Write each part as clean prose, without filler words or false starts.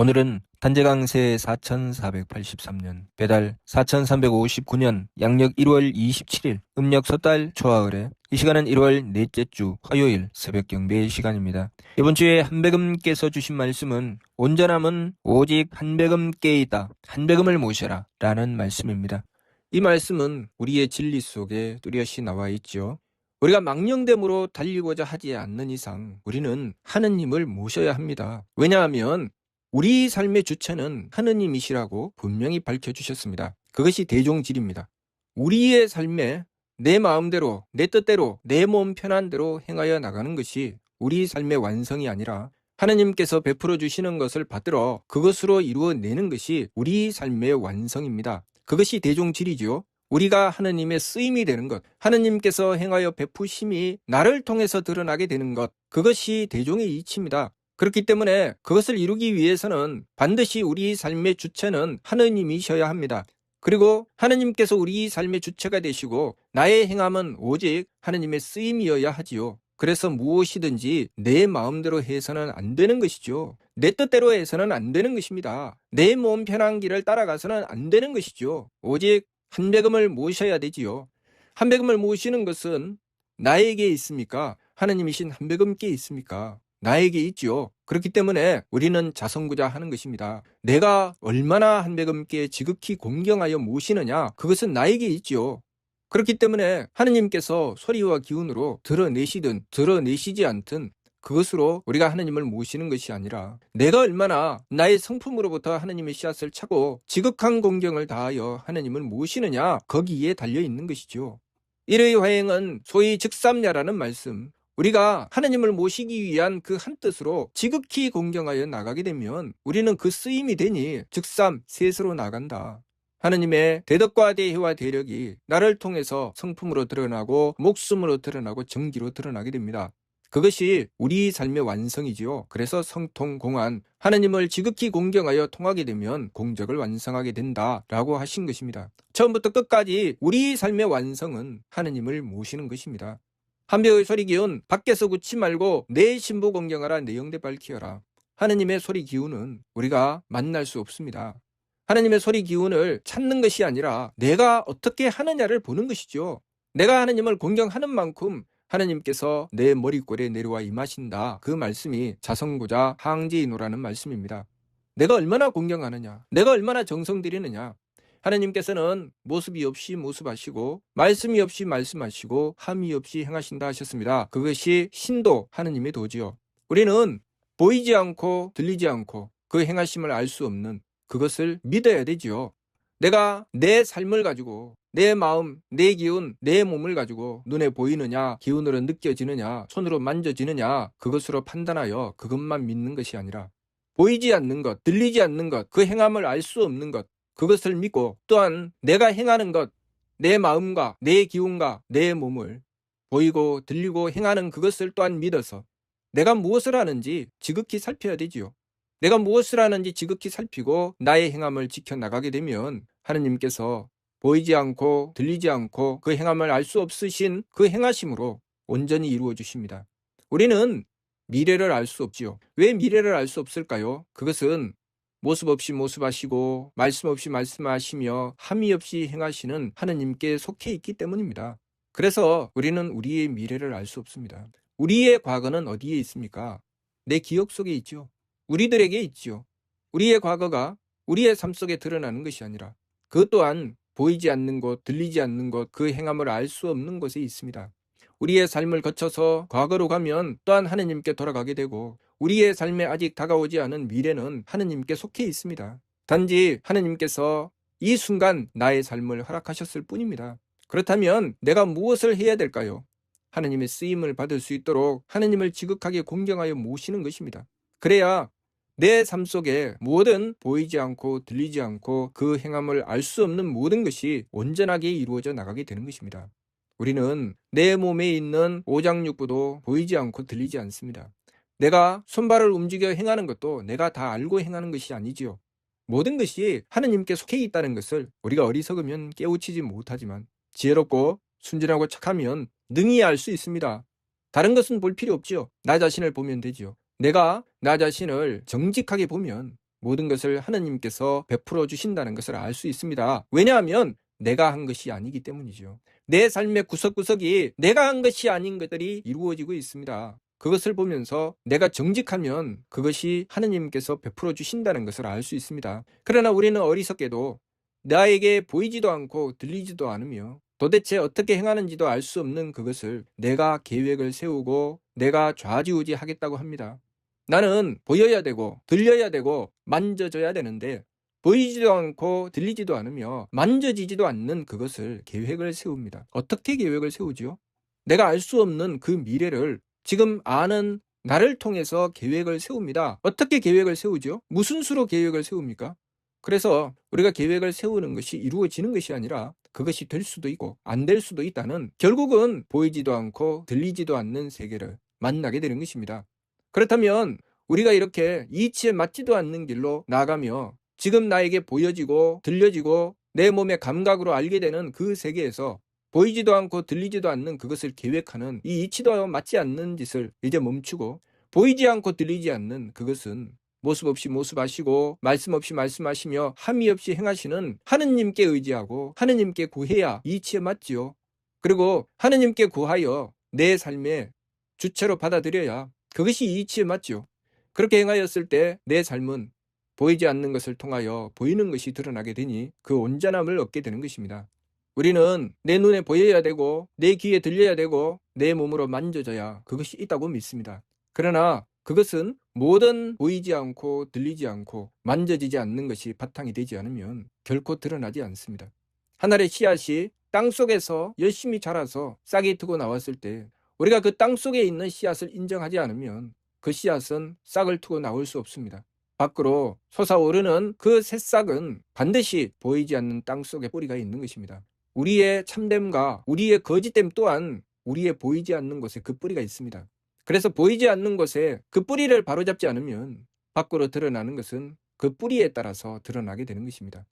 오늘은 단재강세 4483년, 배달 4359년, 양력 1월 27일, 음력 섣달 초하을에, 이 시간은 1월 넷째 주 화요일 새벽 경배 시간입니다. 이번 주에 한배금께서 주신 말씀은 온전함은 오직 한배금께 있다. 한배금을 모셔라 라는 말씀입니다. 이 말씀은 우리의 진리 속에 뚜렷이 나와 있죠. 우리가 망령됨으로 달리고자 하지 않는 이상 우리는 하느님을 모셔야 합니다. 왜냐하면 우리 삶의 주체는 하느님이시라고 분명히 밝혀주셨습니다. 그것이 대종질입니다. 우리의 삶에 내 마음대로, 내 뜻대로, 내 몸 편한 대로 행하여 나가는 것이 우리 삶의 완성이 아니라 하느님께서 베풀어 주시는 것을 받들어 그것으로 이루어내는 것이 우리 삶의 완성입니다. 그것이 대종질이죠. 우리가 하느님의 쓰임이 되는 것, 하느님께서 행하여 베푸심이 나를 통해서 드러나게 되는 것, 그것이 대종의 이치입니다. 그렇기 때문에 그것을 이루기 위해서는 반드시 우리 삶의 주체는 하느님이셔야 합니다. 그리고 하느님께서 우리 삶의 주체가 되시고 나의 행함은 오직 하느님의 쓰임이어야 하지요. 그래서 무엇이든지 내 마음대로 해서는 안 되는 것이죠. 내 뜻대로 해서는 안 되는 것입니다. 내 몸 편한 길을 따라가서는 안 되는 것이죠. 오직 한배금을 모셔야 되지요. 한배금을 모시는 것은 나에게 있습니까? 하느님이신 한배금께 있습니까? 나에게 있지요. 그렇기 때문에 우리는 자성구자하는 것입니다. 내가 얼마나 한배금께 지극히 공경하여 모시느냐, 그것은 나에게 있지요. 그렇기 때문에 하느님께서 소리와 기운으로 드러내시든 드러내시지 않든 그것으로 우리가 하느님을 모시는 것이 아니라 내가 얼마나 나의 성품으로부터 하느님의 씨앗을 차고 지극한 공경을 다하여 하느님을 모시느냐, 거기에 달려있는 것이죠. 일의 화행은 소위 즉삼야라는 말씀, 우리가 하느님을 모시기 위한 그 한 뜻으로 지극히 공경하여 나가게 되면 우리는 그 쓰임이 되니 즉삼 셋으로 나간다. 하느님의 대덕과 대혜와 대력이 나를 통해서 성품으로 드러나고 목숨으로 드러나고 정기로 드러나게 됩니다. 그것이 우리 삶의 완성이지요. 그래서 성통공안, 하느님을 지극히 공경하여 통하게 되면 공적을 완성하게 된다라고 하신 것입니다. 처음부터 끝까지 우리 삶의 완성은 하느님을 모시는 것입니다. 한배의 소리 기운 밖에서 굳지 말고 내 신부 공경하라, 내 영대 밝히어라. 하느님의 소리 기운은 우리가 만날 수 없습니다. 하느님의 소리 기운을 찾는 것이 아니라 내가 어떻게 하느냐를 보는 것이죠. 내가 하느님을 공경하는 만큼 하느님께서 내 머리꼴에 내려와 임하신다. 그 말씀이 자성구자 항제이노라는 말씀입니다. 내가 얼마나 공경하느냐, 내가 얼마나 정성 들이느냐. 하느님께서는 모습이 없이 모습하시고 말씀이 없이 말씀하시고 함이 없이 행하신다 하셨습니다. 그것이 신도 하느님의 도지요. 우리는 보이지 않고 들리지 않고 그 행하심을 알 수 없는 그것을 믿어야 되지요. 내가 내 삶을 가지고 내 마음, 내 기운, 내 몸을 가지고 눈에 보이느냐, 기운으로 느껴지느냐, 손으로 만져지느냐, 그것으로 판단하여 그것만 믿는 것이 아니라 보이지 않는 것, 들리지 않는 것, 그 행함을 알 수 없는 것, 그것을 믿고 또한 내가 행하는 것, 내 마음과 내 기운과 내 몸을 보이고 들리고 행하는 그것을 또한 믿어서 내가 무엇을 하는지 지극히 살펴야 되지요. 내가 무엇을 하는지 지극히 살피고 나의 행함을 지켜나가게 되면 하느님께서 보이지 않고 들리지 않고 그 행함을 알 수 없으신 그 행하심으로 온전히 이루어 주십니다. 우리는 미래를 알 수 없지요. 왜 미래를 알 수 없을까요? 그것은 모습 없이 모습하시고 말씀 없이 말씀하시며 함이 없이 행하시는 하느님께 속해 있기 때문입니다. 그래서 우리는 우리의 미래를 알 수 없습니다. 우리의 과거는 어디에 있습니까? 내 기억 속에 있죠. 우리들에게 있죠. 우리의 과거가 우리의 삶 속에 드러나는 것이 아니라 그것 또한 보이지 않는 곳, 들리지 않는 곳, 그 행함을 알 수 없는 곳에 있습니다. 우리의 삶을 거쳐서 과거로 가면 또한 하느님께 돌아가게 되고 우리의 삶에 아직 다가오지 않은 미래는 하느님께 속해 있습니다. 단지 하느님께서 이 순간 나의 삶을 허락하셨을 뿐입니다. 그렇다면 내가 무엇을 해야 될까요? 하느님의 쓰임을 받을 수 있도록 하느님을 지극하게 공경하여 모시는 것입니다. 그래야 내 삶 속에 모든 보이지 않고 들리지 않고 그 행함을 알 수 없는 모든 것이 온전하게 이루어져 나가게 되는 것입니다. 우리는 내 몸에 있는 오장육부도 보이지 않고 들리지 않습니다. 내가 손발을 움직여 행하는 것도 내가 다 알고 행하는 것이 아니지요. 모든 것이 하느님께 속해 있다는 것을 우리가 어리석으면 깨우치지 못하지만 지혜롭고 순진하고 착하면 능히 알 수 있습니다. 다른 것은 볼 필요 없지요. 나 자신을 보면 되지요. 내가 나 자신을 정직하게 보면 모든 것을 하느님께서 베풀어 주신다는 것을 알 수 있습니다. 왜냐하면 내가 한 것이 아니기 때문이죠. 내 삶의 구석구석이 내가 한 것이 아닌 것들이 이루어지고 있습니다. 그것을 보면서 내가 정직하면 그것이 하느님께서 베풀어 주신다는 것을 알 수 있습니다. 그러나 우리는 어리석게도 나에게 보이지도 않고 들리지도 않으며 도대체 어떻게 행하는지도 알 수 없는 그것을 내가 계획을 세우고 내가 좌지우지 하겠다고 합니다. 나는 보여야 되고 들려야 되고 만져져야 되는데 보이지도 않고 들리지도 않으며 만져지지도 않는 그것을 계획을 세웁니다. 어떻게 계획을 세우지요? 내가 알 수 없는 그 미래를 지금 아는 나를 통해서 계획을 세웁니다. 어떻게 계획을 세우죠? 무슨 수로 계획을 세웁니까? 그래서 우리가 계획을 세우는 것이 이루어지는 것이 아니라 그것이 될 수도 있고 안 될 수도 있다는 결국은 보이지도 않고 들리지도 않는 세계를 만나게 되는 것입니다. 그렇다면 우리가 이렇게 이치에 맞지도 않는 길로 나가며 지금 나에게 보여지고 들려지고 내 몸의 감각으로 알게 되는 그 세계에서 보이지도 않고 들리지도 않는 그것을 계획하는 이 이치도 맞지 않는 짓을 이제 멈추고 보이지 않고 들리지 않는 그것은 모습 없이 모습하시고 말씀 없이 말씀하시며 함이 없이 행하시는 하느님께 의지하고 하느님께 구해야 이치에 맞지요. 그리고 하느님께 구하여 내 삶의 주체로 받아들여야 그것이 이치에 맞죠. 그렇게 행하였을 때 내 삶은 보이지 않는 것을 통하여 보이는 것이 드러나게 되니 그 온전함을 얻게 되는 것입니다. 우리는 내 눈에 보여야 되고 내 귀에 들려야 되고 내 몸으로 만져져야 그것이 있다고 믿습니다. 그러나 그것은 모든 보이지 않고 들리지 않고 만져지지 않는 것이 바탕이 되지 않으면 결코 드러나지 않습니다. 하늘의 씨앗이 땅속에서 열심히 자라서 싹이 트고 나왔을 때 우리가 그 땅속에 있는 씨앗을 인정하지 않으면 그 씨앗은 싹을 트고 나올 수 없습니다. 밖으로 솟아오르는 그 새싹은 반드시 보이지 않는 땅속에 뿌리가 있는 것입니다. 우리의 참됨과 우리의 거짓됨 또한 우리의 보이지 않는 곳에 그 뿌리가 있습니다. 그래서 보이지 않는 곳에 그 뿌리를 바로잡지 않으면 밖으로 드러나는 것은 그 뿌리에 따라서 드러나게 되는 것입니다.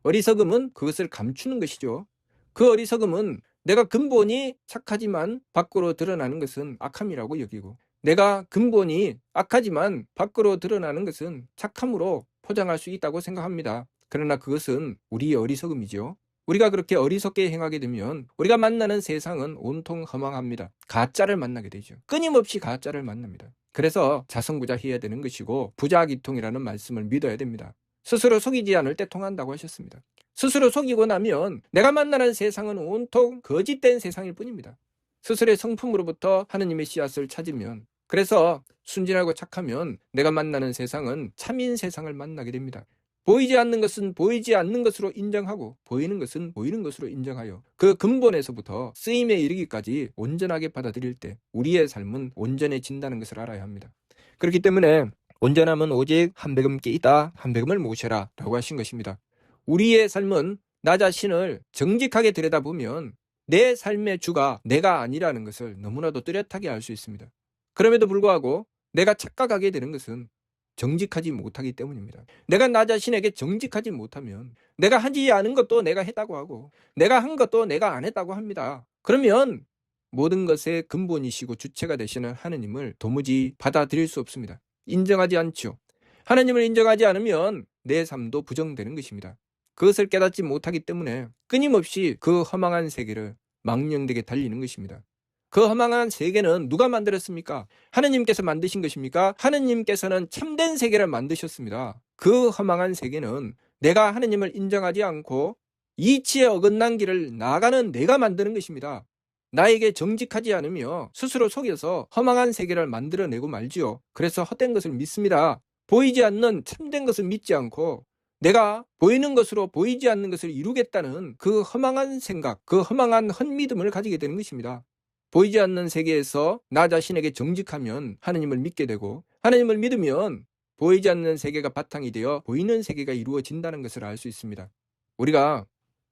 어리석음은 그것을 감추는 것이죠. 그 어리석음은 내가 근본이 착하지만 밖으로 드러나는 것은 악함이라고 여기고 내가 근본이 악하지만 밖으로 드러나는 것은 착함으로 포장할 수 있다고 생각합니다. 그러나 그것은 우리의 어리석음이죠. 우리가 그렇게 어리석게 행하게 되면 우리가 만나는 세상은 온통 허망합니다. 가짜를 만나게 되죠. 끊임없이 가짜를 만납니다. 그래서 자성부자해야 되는 것이고 부자기통이라는 말씀을 믿어야 됩니다. 스스로 속이지 않을 때 통한다고 하셨습니다. 스스로 속이고 나면 내가 만나는 세상은 온통 거짓된 세상일 뿐입니다. 스스로의 성품으로부터 하느님의 씨앗을 찾으면 그래서 순진하고 착하면 내가 만나는 세상은 참인 세상을 만나게 됩니다. 보이지 않는 것은 보이지 않는 것으로 인정하고 보이는 것은 보이는 것으로 인정하여 그 근본에서부터 쓰임에 이르기까지 온전하게 받아들일 때 우리의 삶은 온전해진다는 것을 알아야 합니다. 그렇기 때문에 온전함은 오직 한 배금께 있다. 한 배금을 모셔라 라고 하신 것입니다. 우리의 삶은 나 자신을 정직하게 들여다보면 내 삶의 주가 내가 아니라는 것을 너무나도 뚜렷하게 알 수 있습니다. 그럼에도 불구하고 내가 착각하게 되는 것은 정직하지 못하기 때문입니다. 내가 나 자신에게 정직하지 못하면 내가 하지 않은 것도 내가 했다고 하고 내가 한 것도 내가 안 했다고 합니다. 그러면 모든 것의 근본이시고 주체가 되시는 하느님을 도무지 받아들일 수 없습니다. 인정하지 않죠. 하느님을 인정하지 않으면 내 삶도 부정되는 것입니다. 그것을 깨닫지 못하기 때문에 끊임없이 그 허망한 세계를 망령되게 달리는 것입니다. 그 허망한 세계는 누가 만들었습니까? 하느님께서 만드신 것입니까? 하느님께서는 참된 세계를 만드셨습니다. 그 허망한 세계는 내가 하느님을 인정하지 않고 이치에 어긋난 길을 나가는 내가 만드는 것입니다. 나에게 정직하지 않으며 스스로 속여서 허망한 세계를 만들어내고 말지요. 그래서 헛된 것을 믿습니다. 보이지 않는 참된 것을 믿지 않고 내가 보이는 것으로 보이지 않는 것을 이루겠다는 그 허망한 생각, 그 허망한 헛믿음을 가지게 되는 것입니다. 보이지 않는 세계에서 나 자신에게 정직하면 하느님을 믿게 되고 하느님을 믿으면 보이지 않는 세계가 바탕이 되어 보이는 세계가 이루어진다는 것을 알 수 있습니다. 우리가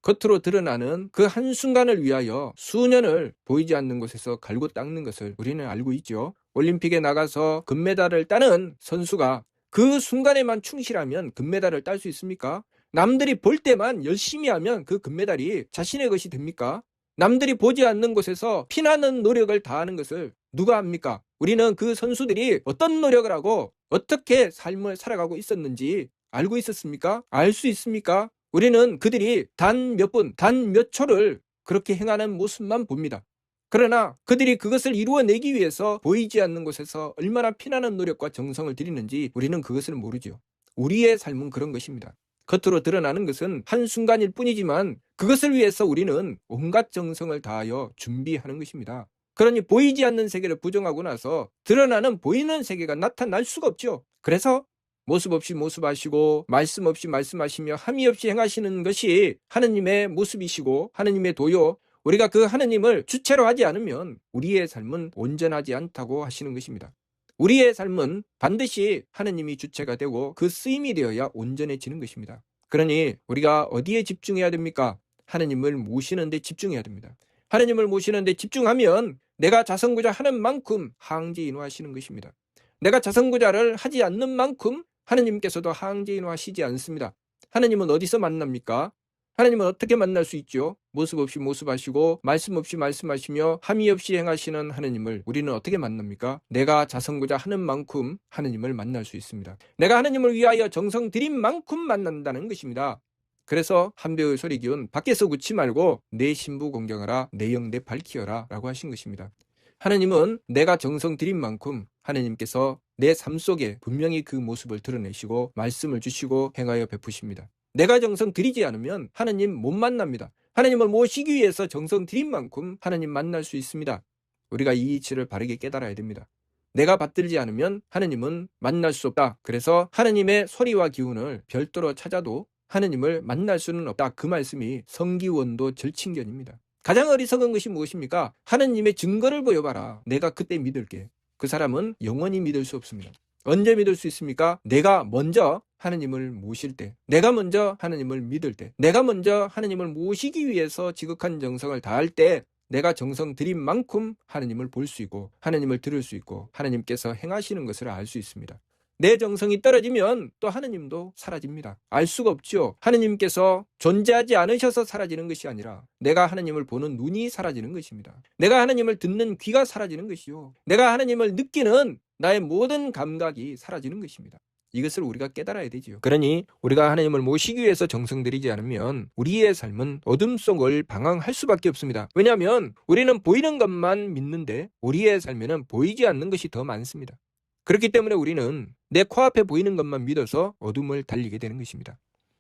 겉으로 드러나는 그 한순간을 위하여 수년을 보이지 않는 곳에서 갈고 닦는 것을 우리는 알고 있죠. 올림픽에 나가서 금메달을 따는 선수가 그 순간에만 충실하면 금메달을 딸 수 있습니까? 남들이 볼 때만 열심히 하면 그 금메달이 자신의 것이 됩니까? 남들이 보지 않는 곳에서 피나는 노력을 다하는 것을 누가 합니까? 우리는 그 선수들이 어떤 노력을 하고 어떻게 삶을 살아가고 있었는지 알고 있었습니까? 알 수 있습니까? 우리는 그들이 단 몇 분, 단 몇 초를 그렇게 행하는 모습만 봅니다. 그러나 그들이 그것을 이루어내기 위해서 보이지 않는 곳에서 얼마나 피나는 노력과 정성을 들이는지 우리는 그것을 모르죠. 우리의 삶은 그런 것입니다. 겉으로 드러나는 것은 한순간일 뿐이지만 그것을 위해서 우리는 온갖 정성을 다하여 준비하는 것입니다. 그러니 보이지 않는 세계를 부정하고 나서 드러나는 보이는 세계가 나타날 수가 없죠. 그래서 모습 없이 모습하시고 말씀 없이 말씀하시며 함이 없이 행하시는 것이 하느님의 모습이시고 하느님의 도요, 우리가 그 하느님을 주체로 하지 않으면 우리의 삶은 온전하지 않다고 하시는 것입니다. 우리의 삶은 반드시 하느님이 주체가 되고 그 쓰임이 되어야 온전해지는 것입니다. 그러니 우리가 어디에 집중해야 됩니까? 하느님을 모시는 데 집중해야 됩니다. 하느님을 모시는 데 집중하면 내가 자선구자 하는 만큼 항제인화하시는 것입니다. 내가 자선구자를 하지 않는 만큼 하느님께서도 항제인화하시지 않습니다. 하느님은 어디서 만납니까? 하나님은 어떻게 만날 수 있죠? 모습 없이 모습하시고 말씀 없이 말씀하시며 함이 없이 행하시는 하느님을 우리는 어떻게 만납니까? 내가 자선구자 하는 만큼 하느님을 만날 수 있습니다. 내가 하느님을 위하여 정성 들인 만큼 만난다는 것입니다. 그래서 한배의 소리기운 밖에서 굳지 말고 내 신부 공경하라, 내 영 내 밝히어라 라고 하신 것입니다. 하느님은 내가 정성 들인 만큼 하느님께서 내 삶 속에 분명히 그 모습을 드러내시고 말씀을 주시고 행하여 베푸십니다. 내가 정성 들이지 않으면 하느님 못 만납니다. 하느님을 모시기 위해서 정성 들인 만큼 하느님 만날 수 있습니다. 우리가 이 이치를 바르게 깨달아야 됩니다. 내가 받들지 않으면 하느님은 만날 수 없다. 그래서 하느님의 소리와 기운을 별도로 찾아도 하느님을 만날 수는 없다. 그 말씀이 성기원도 절친견입니다. 가장 어리석은 것이 무엇입니까? 하느님의 증거를 보여봐라. 내가 그때 믿을게. 그 사람은 영원히 믿을 수 없습니다. 언제 믿을 수 있습니까? 내가 먼저 하느님을 모실 때, 내가 먼저 하느님을 믿을 때, 내가 먼저 하느님을 모시기 위해서 지극한 정성을 다할 때 내가 정성 들인 만큼 하느님을 볼 수 있고 하느님을 들을 수 있고 하느님께서 행하시는 것을 알 수 있습니다. 내 정성이 떨어지면 또 하느님도 사라집니다. 알 수가 없죠. 하느님께서 존재하지 않으셔서 사라지는 것이 아니라 내가 하느님을 보는 눈이 사라지는 것입니다. 내가 하느님을 듣는 귀가 사라지는 것이요, 내가 하느님을 느끼는 나의 모든 감각이 사라지는 것입니다. 이것을 우리가 깨달아야 되지요. 그러니 우리가 하나님을 모시기 위해서 정성 들이지 않으면 우리의 삶은 어둠 속을 방황할 수밖에 없습니다. 왜냐하면 우리는 보이는 것만 믿는데 우리의 삶에는 보이지 않는 것이 더 많습니다. 그렇기 때문에 우리는 내 코앞에 보이는 것만 믿어서 어둠을 달리게 되는 것입니다.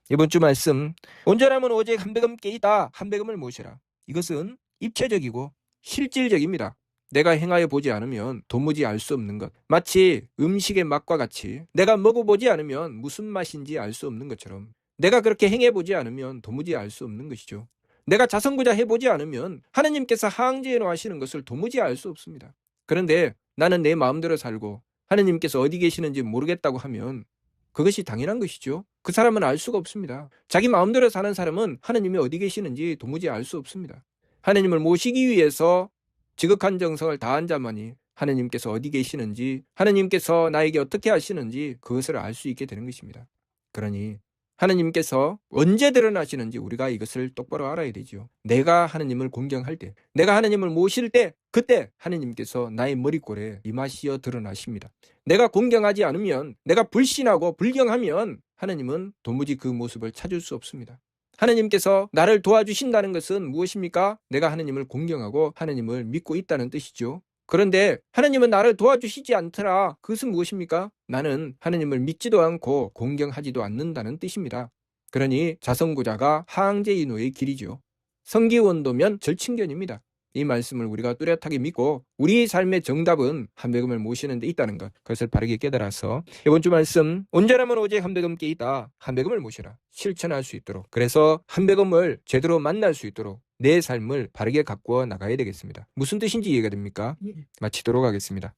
이번 주 말씀, 온전함은 오직 한백음께 있다. 한백음을 모시라. 이것은 입체적이고 실질적입니다. 내가 행하여 보지 않으면 도무지 알 수 없는 것, 마치 음식의 맛과 같이 내가 먹어보지 않으면 무슨 맛인지 알 수 없는 것처럼 내가 그렇게 행해보지 않으면 도무지 알 수 없는 것이죠. 내가 자선구자 해보지 않으면 하느님께서 항제인화하시는 것을 도무지 알 수 없습니다. 그런데 나는 내 마음대로 살고 하느님께서 어디 계시는지 모르겠다고 하면 그것이 당연한 것이죠. 그 사람은 알 수가 없습니다. 자기 마음대로 사는 사람은 하느님이 어디 계시는지 도무지 알 수 없습니다. 하느님을 모시기 위해서 지극한 정성을 다한 자만이 하느님께서 어디 계시는지, 하느님께서 나에게 어떻게 하시는지 그것을 알 수 있게 되는 것입니다. 그러니 하느님께서 언제 드러나시는지 우리가 이것을 똑바로 알아야 되죠. 내가 하느님을 공경할 때, 내가 하느님을 모실 때, 그때 하느님께서 나의 머리꼴에 임하시어 드러나십니다. 내가 공경하지 않으면, 내가 불신하고 불경하면 하느님은 도무지 그 모습을 찾을 수 없습니다. 하느님께서 나를 도와주신다는 것은 무엇입니까? 내가 하느님을 공경하고 하느님을 믿고 있다는 뜻이죠. 그런데 하느님은 나를 도와주시지 않더라. 그것은 무엇입니까? 나는 하느님을 믿지도 않고 공경하지도 않는다는 뜻입니다. 그러니 자선구자가 항제인후의 길이죠. 성기원도면 절친견입니다. 이 말씀을 우리가 뚜렷하게 믿고 우리 삶의 정답은 한백음을 모시는 데 있다는 것, 그것을 바르게 깨달아서 이번 주 말씀, 온전함은 오직 한백음께 있다. 한백음을 모시라. 실천할 수 있도록, 그래서 한백음을 제대로 만날 수 있도록 내 삶을 바르게 가꾸어 나가야 되겠습니다. 무슨 뜻인지 이해가 됩니까? 마치도록 하겠습니다.